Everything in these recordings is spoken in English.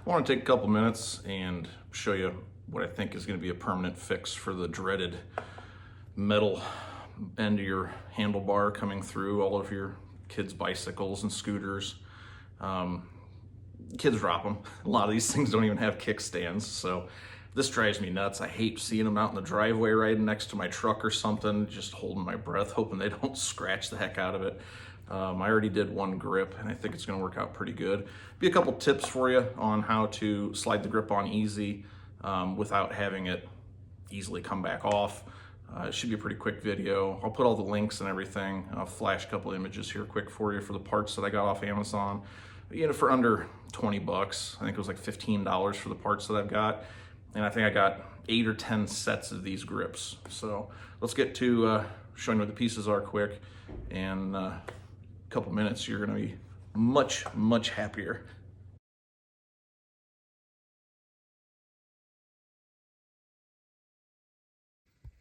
I want to take a couple minutes and show you what I think is going to be a permanent fix for the dreaded metal end of your handlebar coming through all of your kids' bicycles and scooters. Kids drop them. A lot of these things don't even have kickstands, so this drives me nuts. I hate seeing them out in the driveway right next to my truck or something, just holding my breath, hoping they don't scratch the heck out of it. I already did one grip, and I think it's going to work out pretty good. Be a couple tips for you on how to slide the grip on easy without having it easily come back off. It should be a pretty quick video. I'll put all the links and everything. I'll flash a couple images here quick for you for the parts that I got off Amazon. You know, for under 20 bucks. I think it was like $15 for the parts that I've got. And I think I got 8 or 10 sets of these grips. So let's get to showing you what the pieces are quick. And a couple minutes, you're gonna be much, much happier.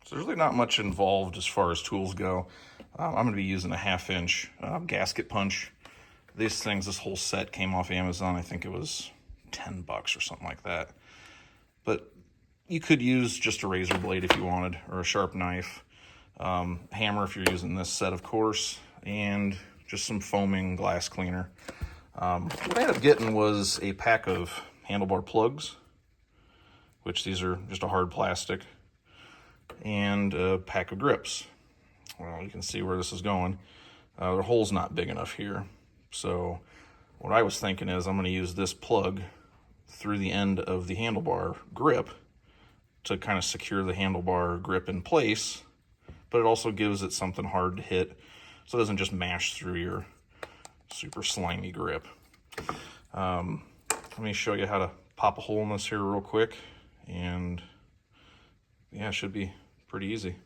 So there's really not much involved as far as tools go. I'm gonna be using a 1/2-inch gasket punch. These things, this whole set came off Amazon. I think it was 10 bucks or something like that. But you could use just a razor blade if you wanted, or a sharp knife, hammer if you're using this set, of course, and just some foaming glass cleaner. What I ended up getting was a pack of handlebar plugs, which these are just a hard plastic, and a pack of grips. Well, you can see where this is going. The hole's not big enough here. So what I was thinking is I'm going to use this plug through the end of the handlebar grip to kind of secure the handlebar grip in place, but it also gives it something hard to hit so it doesn't just mash through your super slimy grip. Let me show you how to pop a hole in this here real quick, and yeah, it should be pretty easy.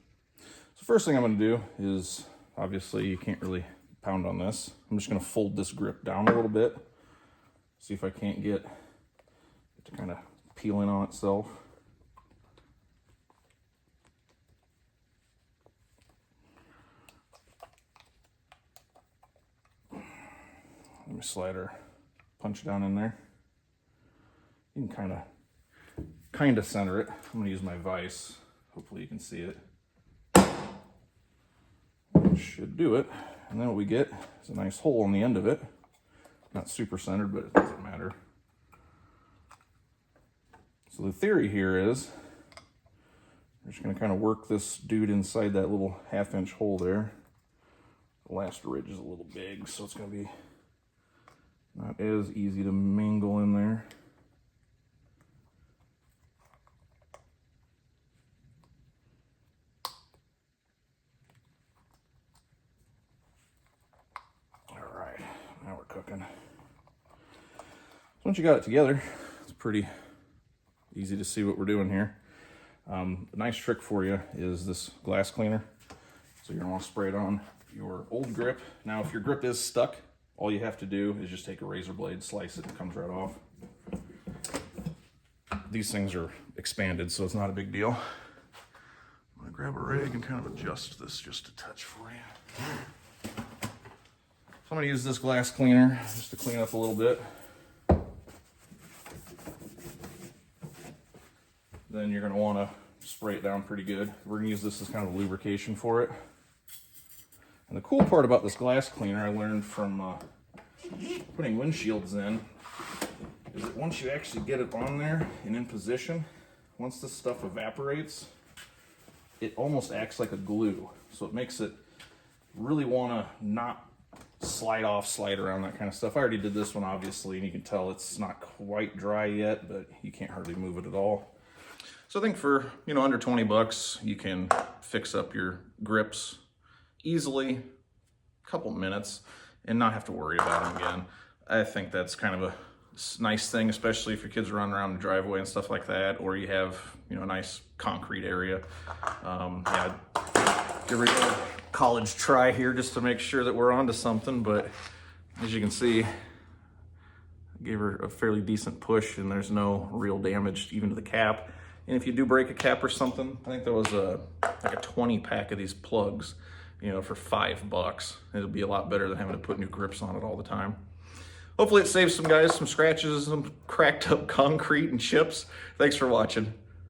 So first thing I'm going to do is, obviously you can't really pound on this. I'm just going to fold this grip down a little bit, see if I can't get it to kind of peel in on itself. Let me slide our punch down in there. You can kind of center it. I'm going to use my vise. Hopefully you can see it. That should do it. And then what we get is a nice hole on the end of it. Not super centered, but it doesn't matter. So the theory here is we're just going to kind of work this dude inside that little 1/2-inch hole there. The last ridge is a little big, so it's going to be not as easy to mingle in there. All right, now we're cooking. So once you got it together, it's pretty easy to see what we're doing here. A nice trick for you is this glass cleaner. So you're gonna want to spray it on your old grip. Now, if your grip is stuck, all you have to do is just take a razor blade, slice it, and it comes right off. These things are expanded, so it's not a big deal. I'm gonna grab a rag and kind of adjust this just a touch for you. So I'm gonna use this glass cleaner just to clean up a little bit. Then you're gonna wanna spray it down pretty good. We're gonna use this as kind of a lubrication for it. And the cool part about this glass cleaner I learned from putting windshields in is that once you actually get it on there and in position, once this stuff evaporates, it almost acts like a glue. So it makes it really want to not slide off, slide around, that kind of stuff. I already did this one, obviously, and you can tell it's not quite dry yet, but you can't hardly move it at all. So I think for, under 20 bucks, you can fix up your grips easily, a couple minutes, and not have to worry about them again. I think that's kind of a nice thing, especially if your kids are running around the driveway and stuff like that, or you have, a nice concrete area. Yeah, give it a college try here just to make sure that we're onto something, but as you can see, I gave her a fairly decent push and there's no real damage even to the cap. And if you do break a cap or something, I think there was like a 20 pack of these plugs, for $5. It'll be a lot better than having to put new grips on it all the time. hopefully it saves some guys some scratches, some cracked up concrete and chips. Thanks for watching.